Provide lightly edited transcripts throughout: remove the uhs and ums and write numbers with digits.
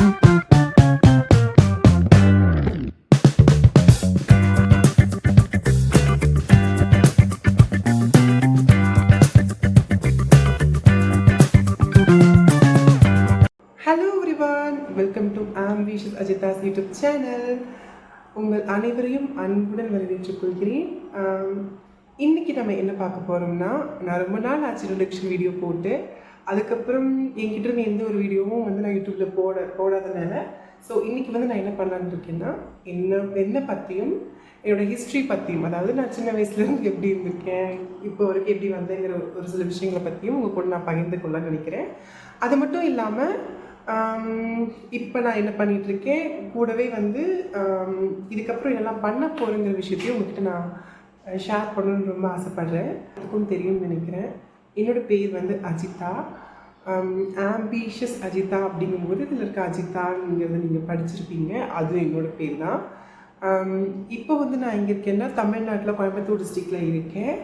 Hello everyone, welcome to ambitious Ajitha's YouTube channel. உங்கள் அனைவரையும் அன்புடன் வரவேற்றுக் கொள்கிறேன். இன்றைக்கி நம்ம என்ன பார்க்க போகிறோம்னா, நான் ரொம்ப நாள் ஆச்சு இன்ட்ரடக்ஷன் வீடியோ போட்டு, அதுக்கப்புறம் என்கிட்ட இருந்த எந்த ஒரு வீடியோவும் நான் யூடியூப்பில் போடாதனால ஸோ இன்றைக்கி நான் என்ன பண்ணலான்னு இருக்கேன்னா, என்னை பற்றியும் என்னோடய ஹிஸ்ட்ரி பற்றியும், அதாவது நான் சின்ன வயசுலேருந்து எப்படி இருந்திருக்கேன், இப்போ வரைக்கும் எப்படி வந்தேங்கிற ஒரு சில விஷயங்களை பற்றியும் உங்கள் கூட நான் பகிர்ந்து கொள்ளலான்னு நினைக்கிறேன். அது மட்டும் இல்லாமல் இப்போ நான் என்ன பண்ணிகிட்ருக்கேன், கூடவே இதுக்கப்புறம் என்னெல்லாம் பண்ண போகிறேங்கிற விஷயத்தையும் உங்கள்கிட்ட நான் ஷேர் பண்ணணுன்னு ரொம்ப ஆசைப்பட்றேன். அதுக்கும் தெரியும்னு நினைக்கிறேன். என்னோடய பேர் அஜிதா. ஆம்பிஷியஸ் அஜிதா அப்படிங்கும்போது இதில் இருக்க அஜிதாங்கிறத நீங்கள் படிச்சிருப்பீங்க. அதுவும் என்னோடய பேர் தான். இப்போ நான் எங்கே இருக்கேன்னா, தமிழ்நாட்டில் கோயம்புத்தூர் டிஸ்ட்ரிக்டில் இருக்கேன்.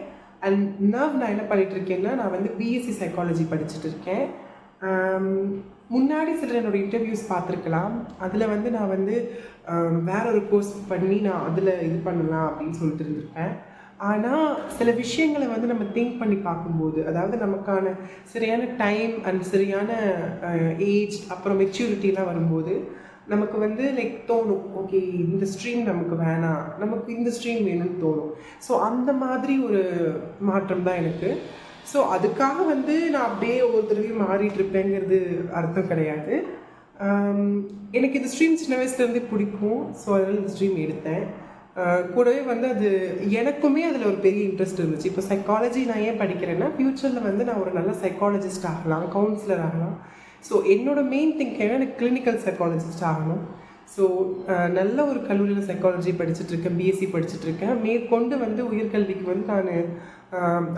அண்ட் நான் என்ன பண்ணிகிட்ருக்கேன்னா, நான் பிஎஸ்சி சைக்காலஜி படிச்சுட்டு இருக்கேன். முன்னாடி சிலர் என்னோடய இன்டர்வியூஸ் பார்த்துருக்கலாம். அதில் நான் வேற ஒரு கோர்ஸ் பண்ணி நான் அதில் இது பண்ணலாம் அப்படின்னு சொல்லிட்டு இருந்திருப்பேன். ஆனால் சில விஷயங்களை நம்ம திங்க் பண்ணி பார்க்கும்போது, அதாவது நமக்கான சரியான டைம் அண்ட் சரியான ஏஜ் அப்புறம் மெச்சூரிட்டிலாம் வரும்போது நமக்கு லைக் தோணும், ஓகே இந்த ஸ்ட்ரீம் நமக்கு வேணாம், நமக்கு இந்த ஸ்ட்ரீம் வேணும்னு தோணும். ஸோ அந்த மாதிரி ஒரு மாற்றம் தான் எனக்கு. ஸோ அதுக்காக நான் அப்படியே ஒரு தடவையும் மாறிட்டுருப்பேங்கிறது அர்த்தம் கிடையாது. எனக்கு இந்த ஸ்ட்ரீம் சின்ன வயசுலேருந்தே பிடிக்கும். ஸோ அதனால் இந்த ஸ்ட்ரீம் எடுத்தேன். கூடவே அது எனக்குமே அதில் ஒரு பெரிய இன்ட்ரெஸ்ட் இருந்துச்சு. இப்போ சைக்காலஜி நான் ஏன் படிக்கிறேன்னா, ஃப்யூச்சரில் நான் ஒரு நல்ல சைக்காலஜிஸ்ட் ஆகலாம், கவுன்சிலர் ஆகலாம். ஸோ என்னோடய மெயின் திங்க் எனக்கு கிளினிக்கல் சைக்காலஜிஸ்ட் ஆகணும். ஸோ நல்ல ஒரு கல்லூரியில் சைக்காலஜி படிச்சுட்ருக்கேன், பிஎஸ்சி படிச்சுட்ருக்கேன். மேற்கொண்டு உயர்கல்விக்கு நான்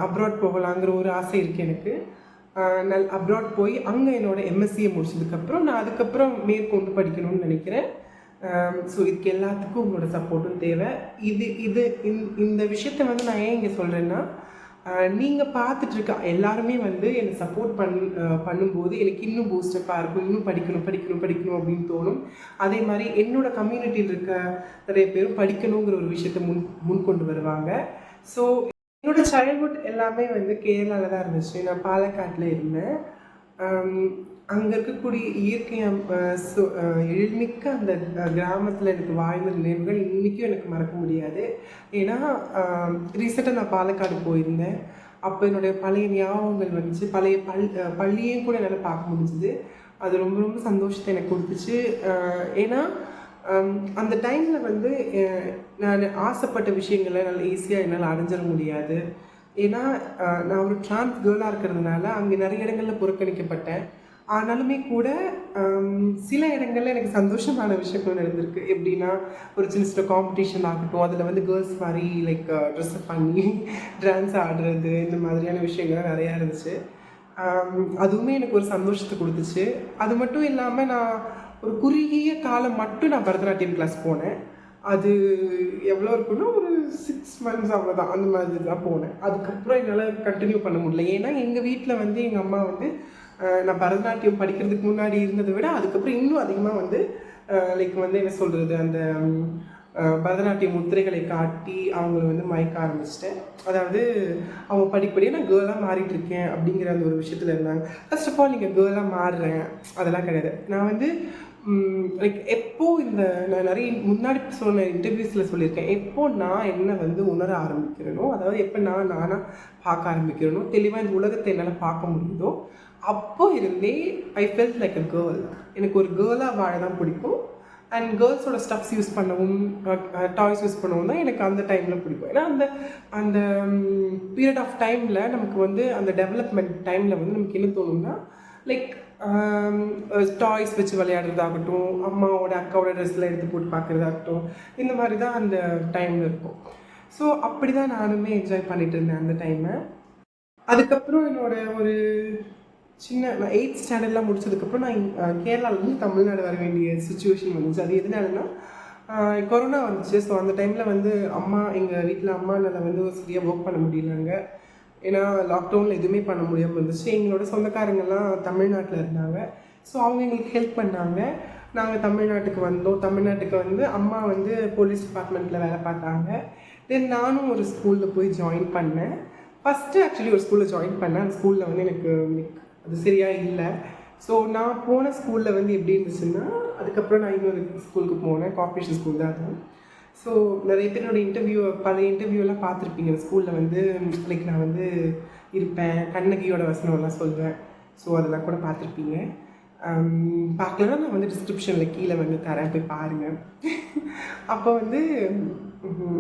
அப்ராட் போகலாங்கிற ஒரு ஆசை இருக்குது எனக்கு. அப்ராட் போய் அங்கே என்னோடய எம்எஸ்சியை முடிச்சதுக்கப்புறம் நான் அதுக்கப்புறம் மேற்கொண்டு படிக்கணும்னு நினைக்கிறேன். ஸோ இதுக்கு எல்லாத்துக்கும் உங்களோட சப்போர்ட்டும் தேவை. இந்த விஷயத்தை நான் ஏன் இங்கே சொல்கிறேன்னா, நீங்கள் பார்த்துட்ருக்க எல்லாருமே என்னை சப்போர்ட் பண்ணும்போது எனக்கு இன்னும் பூஸ்டப்பாக இருக்கும், இன்னும் படிக்கணும் அப்படின்னு தோணும். அதே மாதிரி என்னோடய கம்யூனிட்டியில் இருக்க நிறைய பேரும் படிக்கணுங்கிற ஒரு விஷயத்தை முன் கொண்டு வருவாங்க. ஸோ என்னோடய சைல்ட்ஹுட் எல்லாமே கேரளாவில் தான் இருந்துச்சு. நான் பாலக்காட்டில் இருந்தேன். அங்கே இருக்கக்கூடிய இயற்கை எழில்மிக்க அந்த கிராமத்தில் எனக்கு வாழ்ந்த நினைவுகள் இன்றைக்கும் எனக்கு மறக்க முடியாது. ஏன்னா ரீசெண்டாக நான் பாலக்காடு போயிருந்தேன். அப்போ என்னுடைய பழைய ஞாபகங்கள் வந்துச்சு. பழைய பள்ளியும் கூட என்னால் பார்க்க முடிஞ்சுது. அது ரொம்ப ரொம்ப சந்தோஷத்தை எனக்கு கொடுத்துச்சு. ஏன்னா அந்த டைமில் நான் ஆசைப்பட்ட விஷயங்களை நல்லா ஈஸியாக என்னால் அடைஞ்சிட முடியாது. ஏன்னா நான் ஒரு ட்ரான்ஸ் கேர்ளாக இருக்கிறதுனால அங்கே நிறைய இடங்களில் புறக்கணிக்கப்பட்டேன். ஆனாலுமே கூட சில இடங்களில் எனக்கு சந்தோஷமான விஷயங்கள் நடந்திருக்கு. எப்படின்னா, ஒரு சின்ன சின்ன காம்படிஷன் ஆகட்டும், அதில் கேர்ள்ஸ் மாதிரி லைக் ட்ரெஸ்ஸப் பண்ணி டான்ஸ் ஆடுறது, இந்த மாதிரியான விஷயங்கள்லாம் நிறையா இருந்துச்சு. அதுவுமே எனக்கு ஒரு சந்தோஷத்தை கொடுத்துச்சு. அது மட்டும் இல்லாமல் நான் ஒரு குறுகிய காலம் மட்டும் நான் பரதநாட்டியம் கிளாஸ் போனேன். அது எவ்வளோ இருக்குன்னா ஒரு 6 months அவ்வளோதான், அந்த மாதிரி தான் போனேன். அதுக்கப்புறம் என்னால் கண்டினியூ பண்ண முடியல. ஏன்னா எங்கள் வீட்டில் எங்கள் அம்மா நான் பரதநாட்டியம் படிக்கிறதுக்கு முன்னாடி இருந்ததை விட அதுக்கப்புறம் இன்னும் அதிகமாக லைக் என்ன சொல்கிறது, அந்த பரதநாட்டிய முத்திரைகளை காட்டி அவங்கள மயக்க ஆரம்பிச்சிட்டேன். அதாவது அவங்க படிப்படியாக நான் கேர்ளாக மாறிட்டுருக்கேன் அப்படிங்கிற அந்த ஒரு விஷயத்தில் இருந்தாங்க. ஃபர்ஸ்ட் ஆஃப் ஆல் நீங்கள் கேர்ளாக மாறுறேன் அதெல்லாம் கிடையாது. நான் லைக் எப்போது நான் நிறைய முன்னாடி சொன்ன இன்டர்வியூஸில் சொல்லியிருக்கேன், எப்போ நான் என்ன உணர ஆரம்பிக்கிறேனோ, அதாவது எப்போ நானாக பார்க்க ஆரம்பிக்கிறேனோ, தெளிவாக இந்த உலகத்தை என்னால் பார்க்க முடியுதோ, அப்போ இருந்தே I felt like a girl. எனக்கு ஒரு கேர்ளாக வாழ தான் பிடிக்கும். அண்ட் கேர்ள்ஸோட ஸ்டஃப்ஸ் யூஸ் பண்ணவும், டாய்ஸ் யூஸ் பண்ணவும் தான் எனக்கு அந்த டைமில் பிடிக்கும். ஏன்னா அந்த பீரியட் ஆஃப் டைமில் நமக்கு அந்த டெவலப்மெண்ட் டைமில் நமக்கு என்ன தோணும்னா, லைக் டாய்ஸ் வச்சு விளையாடுறதாகட்டும், அம்மாவோட அக்காவோட ட்ரெஸ்ஸில் எடுத்து போட்டு பார்க்குறதாகட்டும், இந்த மாதிரி தான் அந்த டைமில் இருக்கும். ஸோ அப்படி தான் நானுமே என்ஜாய் பண்ணிகிட்டு இருந்தேன் அந்த டைமை. அதுக்கப்புறம் ஒரு நான் 8th ஸ்டாண்டர்ட்லாம் முடிச்சதுக்கப்புறம் நான் கேரளாவிலேருந்து தமிழ்நாடு வர வேண்டிய சுச்சுவேஷன் வந்துச்சு. அது எதனாலன்னா, கொரோனா வந்துச்சு. ஸோ அந்த டைமில் அம்மா எங்கள் வீட்டில் அம்மானால் சரியாக ஒர்க் பண்ண முடியலங்க. ஏன்னா லாக்டவுனில் எதுவுமே பண்ண முடியாமல் இருந்துச்சு. எங்களோட சொந்தக்காரங்கள்லாம் தமிழ்நாட்டில் இருந்தாங்க. ஸோ அவங்க எங்களுக்கு ஹெல்ப் பண்ணாங்க. நாங்கள் தமிழ்நாட்டுக்கு வந்தோம். தமிழ்நாட்டுக்கு வந்து அம்மா வந்து போலீஸ் டிபார்ட்மெண்ட்டில் வேலை பார்த்தாங்க. தென் நானும் ஒரு ஸ்கூலில் போய் ஜாயின் பண்ணேன். ஃபஸ்ட்டு ஆக்சுவலி ஒரு ஸ்கூலில் ஜாயின் பண்ணேன். அந்த ஸ்கூலில் வந்து எனக்கு அது சரியாக இல்லை. ஸோ நான் போன ஸ்கூலில் வந்து எப்படி இருந்துச்சுன்னா, அதுக்கப்புறம் நான் இன்னொரு ஸ்கூலுக்கு போனேன். கார்ப்பரேஷன் ஸ்கூல் தான் அது. ஸோ நிறைய பேர் என்னோடய பழைய இன்டர்வியூலாம் பார்த்துருப்பீங்க. அந்த ஸ்கூலில் வந்து லைக் நான் வந்து இருப்பேன், கண்ணகியோட வசனம்லாம் சொல்வேன். ஸோ அதெல்லாம் கூட பார்த்துருப்பீங்க. பார்க்கலன்னா நான் வந்து டிஸ்கிரிப்ஷனில் கீழே வந்து தரேன், போய் பாருங்கள். அப்போ வந்து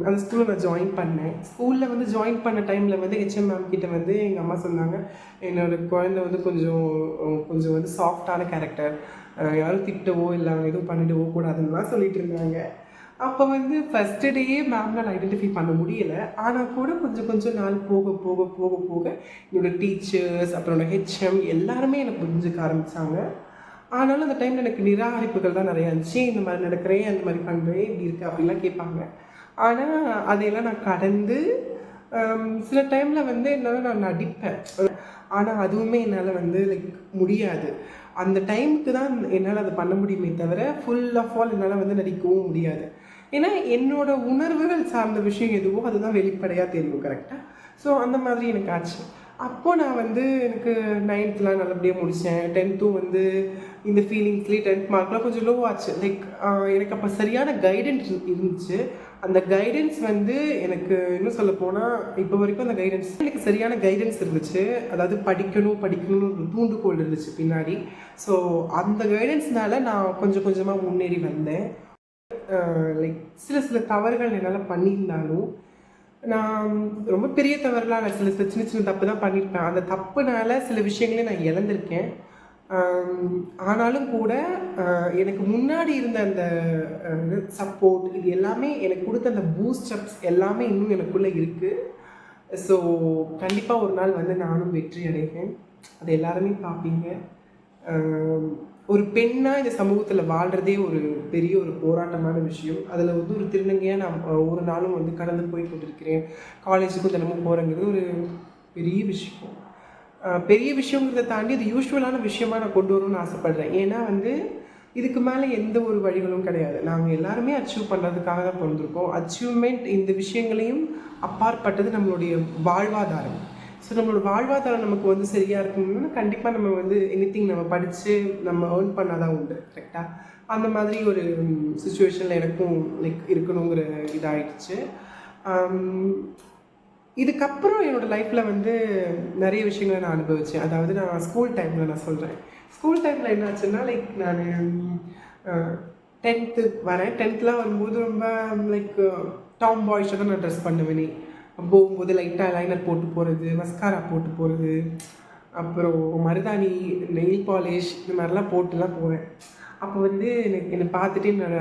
அந்த ஸ்கூலில் நான் ஜாயின் பண்ணேன். ஸ்கூலில் வந்து ஜாயின் பண்ண டைமில் வந்து ஹெச்எம் மேம் கிட்ட வந்து எங்கள் அம்மா சொன்னாங்க, என்னோடய குழந்தை வந்து கொஞ்சம் வந்து சாஃப்டான கேரக்டர், யாரும் திட்டவோ இல்லை அவங்க எதுவும் பண்ணிடவோ கூடாதுன்னெலாம் சொல்லிட்டு இருந்தாங்க. அப்போ வந்து ஃபஸ்ட்டு டேயே மேம்னால் ஐடென்டிஃபை பண்ண முடியலை. ஆனால் கூட கொஞ்சம் நாள் போக போக போக போக என்னோடய டீச்சர்ஸ், அப்புறம் என்னோடய ஹெச்எம் எல்லாருமே எனக்கு புரிஞ்சுக்க ஆரம்பித்தாங்க. ஆனாலும் அந்த டைமில் எனக்கு நிராகரிப்புகள் தான் நிறையா இருந்துச்சு. இந்த மாதிரி நடக்கிறேன், அந்த மாதிரி பண்ணுறேன், இப்படி இருக்குது அப்படிலாம் கேட்பாங்க. ஆனால் அதையெல்லாம் நான் கடந்து சில டைமில் வந்து என்னால் நான் நடிப்பேன். ஆனால் அதுவுமே என்னால் வந்து லைக் முடியாது. அந்த டைமுக்கு தான் என்னால் அதை பண்ண முடியுமே தவிர ஃபுல் ஆஃப் ஆல் என்னால் வந்து நடிக்கவும் முடியாது. ஏன்னா என்னோடய உணர்வுகள் சார்ந்த விஷயம் எதுவோ அதுதான் வெளிப்படையாக தெரியும். கரெக்டாக. ஸோ அந்த மாதிரி எனக்கு ஆச்சு. அப்போது நான் வந்து எனக்கு 9th நல்லபடியாக முடித்தேன். 10th வந்து இந்த ஃபீலிங்ஸ்லேயே 10th மார்க்லாம் கொஞ்சம் லோ ஆச்சு. லைக் எனக்கு அப்போ சரியான கைடன்ஸ் இருந்துச்சு. அந்த கைடன்ஸ் வந்து எனக்கு இன்னும் சொல்ல போனால் இப்போ வரைக்கும் அந்த கைடன்ஸ் எனக்கு சரியான கைடன்ஸ் இருந்துச்சு. அதாவது படிக்கணும்னு ஒரு தூண்டுகோல் இருந்துச்சு பின்னாடி. ஸோ அந்த கைடன்ஸ்னால நான் கொஞ்சமாக முன்னேறி வந்தேன். லைக் சில தவறுகள் என்னால் பண்ணியிருந்தாலும் நான் ரொம்ப பெரிய தவறுலாம் நான் சின்ன தப்பு தான் பண்ணியிருப்பேன். அந்த தப்புனால சில விஷயங்களே நான் இழந்திருக்கேன். ஆனாலும் கூட எனக்கு முன்னாடி இருந்த அந்த சப்போர்ட் இது எல்லாமே எனக்கு கொடுத்த அந்த பூஸ்ட் அப்ஸ் எல்லாமே இன்னும் எனக்குள்ளே இருக்குது. ஸோ கண்டிப்பாக ஒரு நாள் வந்து நானும் வெற்றி அடைவேன். அது எல்லாருமே பார்ப்பீங்க. ஒரு பெண்ணாக இந்த சமூகத்தில் வாழ்கிறதே ஒரு பெரிய ஒரு போராட்டமான விஷயம். அதில் வந்து ஒரு திருநங்கையாக நான் ஒரு நாளும் வந்து கடந்து போய் கொண்டிருக்கிறேன். காலேஜுக்கும் தினமும் போகிறேங்கிறது ஒரு பெரிய விஷயம். பெரிய விஷயங்கிறத தாண்டி அது யூஸ்வலான விஷயமாக நான் கொண்டு வரணும்னு ஆசைப்பட்றேன். ஏன்னா வந்து இதுக்கு மேலே எந்த ஒரு வழிகளும் கிடையாது. நாங்கள் எல்லாருமே அச்சீவ் பண்ணுறதுக்காக தான் பிறந்திருக்கோம். அச்சீவ்மெண்ட் இந்த விஷயங்களையும் அப்பாற்பட்டது நம்மளுடைய வாழ்வாதாரம். ஸோ நம்மளோட வாழ்வாதாரம் நமக்கு வந்து சரியாக இருக்கணும்னா கண்டிப்பாக நம்ம வந்து எனிதிங் நம்ம படித்து நம்ம ஏர்ன் பண்ணாதான் உண்டு. கரெக்டாக. அந்த மாதிரி ஒரு சுச்சுவேஷனில் எனக்கும் லைக் இருக்கணுங்கிற இதாகிடுச்சு. இதுக்கப்புறம் என்னோடய லைஃப்பில் வந்து நிறைய விஷயங்களை நான் அனுபவித்தேன். அதாவது நான் ஸ்கூல் டைமில் நான் சொல்கிறேன். ஸ்கூல் டைமில் என்னாச்சுன்னா லைக் நான் 10th வரேன். 10th வரும்போது ரொம்ப லைக் டாம் பாய்ஸை தான் நான் ட்ரெஸ் பண்ணுவேனே. போகும்போது லைட்டாக லைனர் போட்டு போகிறது, மஸ்காரா போட்டு போகிறது, அப்புறம் மருதாணி, நெயில் பாலிஷ் இந்த மாதிரிலாம் போட்டுலாம் போவேன். அப்போ வந்து என்னை பார்த்துட்டு என்னோட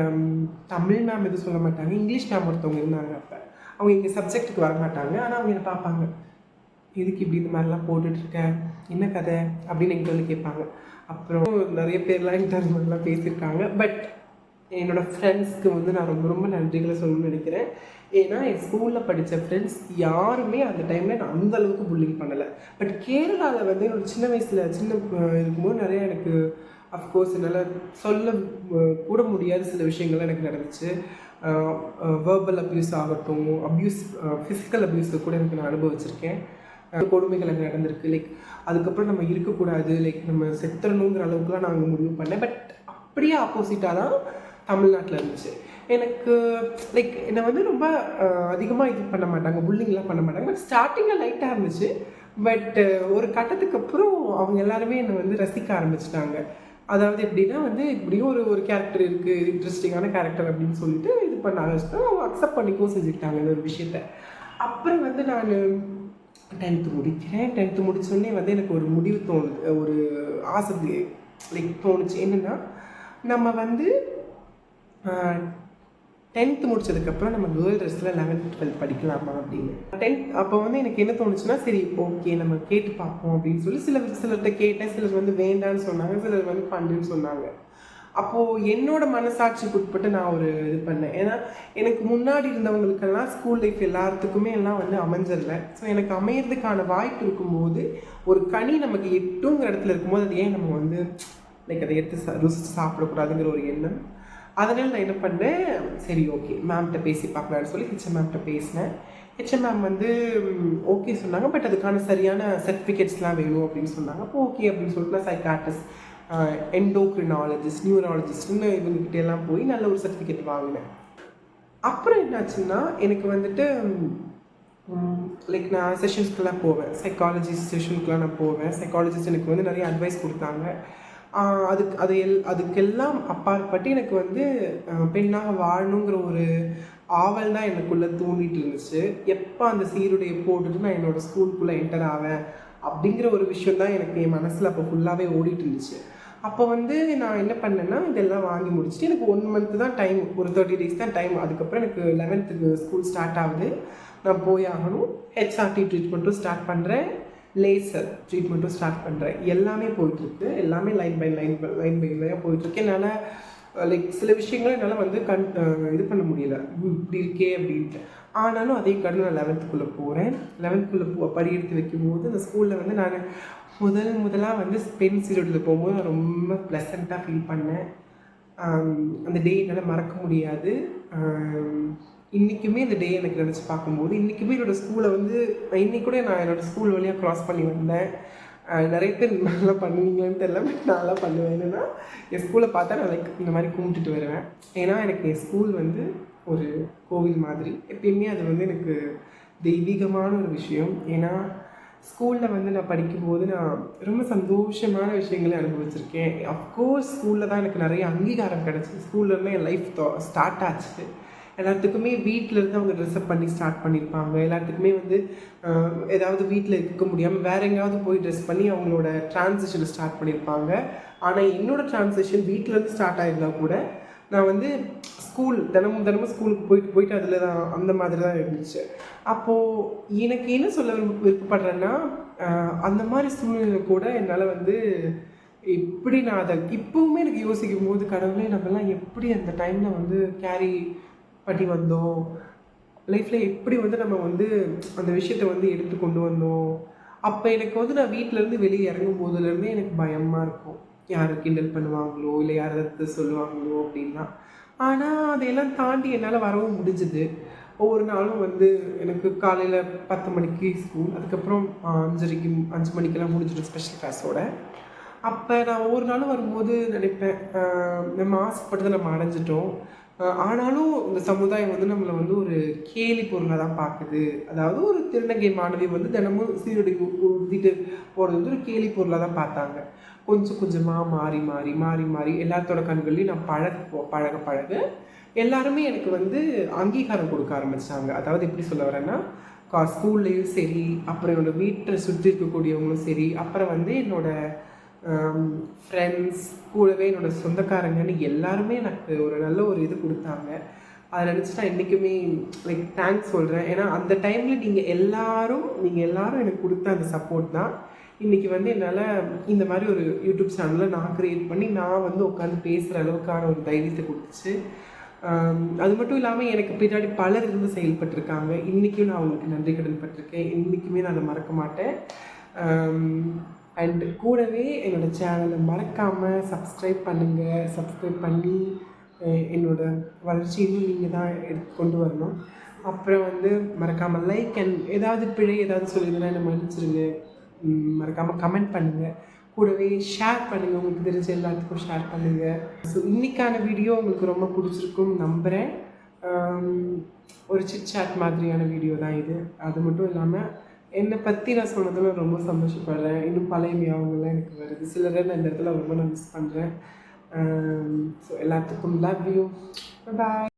தமிழ் மேம் எதுவும் சொல்ல மாட்டாங்க. இங்கிலீஷ் மேம் ஒருத்தவங்க இருந்தாங்க. அப்போ அவங்க எங்கள் சப்ஜெக்ட்டுக்கு வர மாட்டாங்க. ஆனால் அவங்க என்னை பார்ப்பாங்க, எதுக்கு இப்படி இந்த மாதிரிலாம் போட்டுட்ருக்கேன், என்ன கதை அப்படின்னு என்கிட்ட வந்து கேட்பாங்க. அப்புறம் நிறைய பேர்லாம் என்கிட்ட அந்த மாதிரிலாம் பேசியிருக்காங்க. பட் என்னோடய ஃப்ரெண்ட்ஸ்க்கு வந்து நான் ரொம்ப நன்றிகளை சொல்லணும்னு நினைக்கிறேன். ஏன்னா என் ஸ்கூலில் படித்த ஃப்ரெண்ட்ஸ் யாருமே அந்த டைமில் நான் அந்தளவுக்கு புல்லிங் பண்ணலை. பட் கேரளாவில் வந்து என்னோட சின்ன வயசில் இருக்கும்போது நிறையா எனக்கு அஃப்கோர்ஸ் என்னால் சொல்ல கூட முடியாத சில விஷயங்கள்லாம் எனக்கு நடந்துச்சு. வேர்பல் அப்யூஸ் ஆகட்டும், ஃபிசிக்கல் அப்யூஸை கூட எனக்கு நான் அனுபவிச்சிருக்கேன். கொடுமைகள் அங்கே நடந்திருக்கு. லைக் அதுக்கப்புறம் நம்ம இருக்கக்கூடாது, லைக் நம்ம செத்துறணுங்கிற அளவுக்குலாம் நான் அங்கே முடிவு பண்ணேன். பட் அப்படியே ஆப்போசிட்டாக தான் தமிழ்நாட்டில் இருந்துச்சு. எனக்கு லைக் என்னை வந்து ரொம்ப அதிகமாக இது பண்ண மாட்டாங்க, புல்லிங்லாம் பண்ண மாட்டாங்க. பட் ஸ்டார்டிங்கில் லைட்டாக இருந்துச்சு. பட் ஒரு கட்டத்துக்கு அப்புறம் அவங்க எல்லாருமே என்னை வந்து ரசிக்க ஆரம்பிச்சிட்டாங்க. அதாவது எப்படின்னா வந்து இப்படியும் ஒரு கேரக்டர் இருக்குது, இன்ட்ரெஸ்டிங்கான கேரக்டர் அப்படின்னு சொல்லிட்டு இது பண்ண ஆரம்பிச்சுட்டாங்க. அவங்க அக்செப்ட் பண்ணிக்கவும் செஞ்சுக்கிட்டாங்க இந்த ஒரு விஷயத்த. அப்புறம் வந்து நான் 10th முடிக்கிறேன். 10th முடிச்சோடனே வந்து எனக்கு ஒரு முடிவு தோணுது, ஒரு ஆசை லைக் தோணுச்சு. என்னென்னா நம்ம வந்து 10th முடிச்சதுக்கப்புறம் நம்ம கேர்ள் ட்ரெஸ்ஸில் 11th 12th படிக்கலாமா அப்படின்னு. 10th அப்போ வந்து எனக்கு என்ன தோணுச்சுன்னா, சரி ஓகே நம்ம கேட்டு பார்ப்போம் அப்படின்னு சொல்லி சிலர்கிட்ட கேட்டேன். சிலர் வந்து வேண்டான்னு சொன்னாங்க, சிலர் வந்து பண்ணுன்னு சொன்னாங்க. அப்போது என்னோட மனசாட்சிக்கு உட்பட்டு நான் ஒரு இது பண்ணேன். ஏன்னா எனக்கு முன்னாடி இருந்தவங்களுக்கெல்லாம் ஸ்கூல் லைஃப் எல்லாத்துக்குமே எல்லாம் வந்து அமைஞ்சிடல. ஸோ எனக்கு அமையறதுக்கான வாய்ப்பு இருக்கும்போது ஒரு கனி நமக்கு எட்டுங்கிற இடத்துல இருக்கும்போது அது ஏன் நம்ம வந்து லைக் அதை எடுத்து ருசிச்சு சாப்பிடக்கூடாதுங்கிற ஒரு எண்ணம். அதனால் நான் என்ன பண்ணேன், சரி ஓகே மேம்கிட்ட பேசி பார்க்கலான்னு சொல்லி ஹெச்எம் மேம்கிட்ட பேசினேன். ஹெச்எம் மேம் வந்து ஓகே சொன்னாங்க. பட் அதுக்கான சரியான சர்டிஃபிகேட்ஸ்லாம் வேணும் அப்படின்னு சொன்னாங்க. அப்போ ஓகே அப்படின்னு சொல்லிட்டு நான் சைக்காட்ரிஸ்ட், எண்டோக்ரினாலஜிஸ்ட், நியூராலஜிஸ்ட்னு இவங்ககிட்ட எல்லாம் போய் நல்ல ஒரு சர்டிஃபிகேட் வாங்கினேன். அப்புறம் என்னாச்சுன்னா எனக்கு வந்துட்டு லைக் நான் செஷன்ஸ்க்கெலாம் போவேன், சைக்காலஜி செஷனுக்குலாம் நான் போவேன். சைக்காலஜிஸ்ட் எனக்கு வந்து நிறைய அட்வைஸ் கொடுத்தாங்க. அதுக்கெல்லாம் அப்பாற்பட்டு எனக்கு வந்து பெண்ணாக வாழணுங்கிற ஒரு ஆவல் தான் எனக்குள்ளே தூண்டிகிட்டு இருந்துச்சு. எப்போ அந்த சீருடையை போட்டுட்டு நான் என்னோடய ஸ்கூலுக்குள்ளே என்டர் ஆவேன் அப்படிங்கிற ஒரு விஷயம் தான் எனக்கு என் மனசில் அப்போ ஃபுல்லாகவே ஓடிட்டு இருந்துச்சு. அப்போ வந்து நான் என்ன பண்ணேன்னா இதெல்லாம் வாங்கி முடிச்சுட்டு எனக்கு 1 month தான் டைம், ஒரு 30 days தான் டைம். அதுக்கப்புறம் எனக்கு 11th ஸ்கூல் ஸ்டார்ட் ஆகுது, நான் போய் ஆகணும். ஹெச்ஆர்டி ட்ரீட்மெண்ட்டும் ஸ்டார்ட் பண்ணுறேன், லேசர் ட்ரீட்மெண்ட்டும் ஸ்டார்ட் பண்ணுறேன். எல்லாமே போயிட்டுருக்கு, எல்லாமே லைன் பை லைனாக போயிட்டுருக்கு. என்னால் லைக் சில விஷயங்கள் என்னால் வந்து இது பண்ண முடியல, இப்படி இருக்கே அப்படின்ட்டு. ஆனாலும் அதையும் கடந்து நான் 11th போகிறேன். 11th படி எடுத்து வைக்கும்போது அந்த ஸ்கூலில் வந்து நான் முதலாக வந்து பெண் சீருடையில் போகும்போது நான் ரொம்ப ப்ளசண்ட்டாக ஃபீல் பண்ணேன். அந்த டே என்னால் மறக்க முடியாது. இன்றைக்குமே அந்த டே எனக்கு நினச்சி பார்க்கும்போது, இன்றைக்குமே என்னோடய ஸ்கூலை வந்து இன்றைக்கி கூட நான் என்னோடய ஸ்கூல் வழியாக க்ராஸ் பண்ணி வந்தேன். நிறைய பேர் நல்லா பண்ணுவீங்களான்னு தெரியல, பட் நான்லாம் பண்ணுவேன். என்னென்னா என் ஸ்கூலை பார்த்தா நான் லைக் இந்த மாதிரி கும்பிட்டுட்டு வருவேன். ஏன்னா எனக்கு என் ஸ்கூல் வந்து ஒரு கோவில் மாதிரி. எப்பயுமே அது வந்து எனக்கு தெய்வீகமான ஒரு விஷயம். ஏன்னா ஸ்கூலில் வந்து நான் படிக்கும்போது நான் ரொம்ப சந்தோஷமான விஷயங்களை அனுபவிச்சிருக்கேன். அஃப்கோர்ஸ் ஸ்கூலில் தான் எனக்கு நிறைய அங்கீகாரம் கிடச்சி. ஸ்கூல்லேருந்து என் லைஃப் ஸ்டார்ட் ஆச்சு. எல்லாத்துக்குமே வீட்டிலேருந்து அவங்க ட்ரெஸ்அப் பண்ணி ஸ்டார்ட் பண்ணியிருப்பாங்க. எல்லாத்துக்குமே வந்து ஏதாவது வீட்டில் இருக்க முடியாமல் வேறு எங்கேயாவது போய் ட்ரெஸ் பண்ணி அவங்களோட ட்ரான்சிஷனை ஸ்டார்ட் பண்ணியிருப்பாங்க. ஆனால் என்னோடய ட்ரான்சிஷன் வீட்டிலேருந்து ஸ்டார்ட் ஆகிருந்தால் கூட நான் வந்து ஸ்கூல் தினமும் ஸ்கூலுக்கு போயிட்டு அதில் தான் அந்த மாதிரி தான் இருந்துச்சு. அப்போது எனக்கு என்ன சொல்ல விருப்பப்படுறேன்னா, அந்த மாதிரி சூழ்நிலை கூட என்னால் வந்து எப்படி நான் அதை இப்போவுமே எனக்கு யோசிக்கும் போது, கடவுளே நம்மலாம் எப்படி அந்த டைமில் வந்து கேரி பண்ணி வந்தோம், லைஃப்பில் எப்படி வந்து நம்ம வந்து அந்த விஷயத்தை வந்து எடுத்து கொண்டு வந்தோம். அப்போ எனக்கு வந்து நான் வீட்டிலேருந்து வெளியே இறங்கும் போதுலேருந்தே எனக்கு பயமாக இருக்கும், யாரும் கிண்டல் பண்ணுவாங்களோ இல்லை யாராவது சொல்லுவாங்களோ அப்படின்னா. ஆனால் அதையெல்லாம் தாண்டி என்னால் வரவும் முடிஞ்சுது. ஒவ்வொரு நாளும் வந்து எனக்கு காலையில் 10 மணிக்கு ஸ்கூல், அதுக்கப்புறம் 5 மணிக்கெல்லாம் முடிஞ்சிடும் ஸ்பெஷல் கிளாஸோட. அப்போ நான் ஒவ்வொரு நாளும் வரும்போது நினைப்பேன், நம்ம ஆசைப்பட்டதை நம்ம அடைஞ்சிட்டோம். ஆனாலும் இந்த சமுதாயம் வந்து நம்மளை வந்து ஒரு கேலி பொருளாக தான் பார்க்குது. அதாவது ஒரு திருநங்கை மாணவி வந்து தினமும் சீருடை உடுத்திட்டு போகிறது வந்து ஒரு கேலி பொருளாக தான் பார்த்தாங்க. கொஞ்சம் கொஞ்சமாக மாறி எல்லாத்தோட கண்கள்லையும் நான் பழக எல்லாருமே எனக்கு வந்து அங்கீகாரம் கொடுக்க ஆரம்பித்தாங்க. அதாவது எப்படி சொல்ல வரேன்னா, ஸ்கூல்லையும் சரி, அப்புறம் என்னோடய வீட்டை சுற்றி இருக்கக்கூடியவங்களும் சரி, அப்புறம் வந்து என்னோடய ஃப்ரெண்ட்ஸ் கூடவே என்னோடய சொந்தக்காரங்கன்னு எல்லாருமே எனக்கு ஒரு நல்ல ஒரு இது கொடுத்தாங்க. அதை நினச்சி நான் இன்றைக்குமே லைக் தேங்க்ஸ் சொல்கிறேன். ஏன்னா அந்த டைமில் நீங்கள் எல்லாரும் எனக்கு கொடுத்த அந்த சப்போர்ட் தான் இன்றைக்கி வந்து என்னால் இந்த மாதிரி ஒரு யூடியூப் சேனலில் நான் க்ரியேட் பண்ணி நான் வந்து உட்காந்து பேசுகிற அளவுக்கான ஒரு தைரியத்தை கொடுத்துச்சு. அது மட்டும் இல்லாமல் எனக்கு பின்னாடி பலர் இருந்து செயல்பட்டிருக்காங்க. இன்றைக்கும் நான் அவங்களுக்கு நன்றி கடன் பட்டிருக்கேன். இன்றைக்குமே நான் அதை மறக்க மாட்டேன். அண்ட் கூடவே என்னோடய சேனலை மறக்காமல் சப்ஸ்கிரைப் பண்ணுங்கள். சப்ஸ்கிரைப் பண்ணி என்னோடய வளர்ச்சியும் நீங்கள் தான் எடுத்து கொண்டு வரணும். அப்புறம் வந்து மறக்காமல் லைக் அண்ட் ஏதாவது பிழை ஏதாவது சொல்லியிருந்தேன்னா என்னை மன்னிச்சிருங்க. மறக்காமல் கமெண்ட் பண்ணுங்கள். கூடவே ஷேர் பண்ணுங்கள், உங்களுக்கு தெரிஞ்ச எல்லாத்துக்கும் ஷேர் பண்ணுங்கள். ஸோ இன்றைக்கான வீடியோ உங்களுக்கு ரொம்ப பிடிச்சிருக்கும்னு நம்புகிறேன். ஒரு சிட் மாதிரியான வீடியோ தான் இது. அது மட்டும் இல்லாமல் என்னை பற்றி நான் சொன்னதில் ரொம்ப சந்தோஷப்படுறேன். இன்னும் பழைய ஞாபகங்கள்லாம் எனக்கு வருது. சிலரை நான் இந்த இடத்துல ரொம்ப மிஸ் பண்ணுறேன். ஸோ எல்லாத்துக்கும் லவ் யூ, பாய்.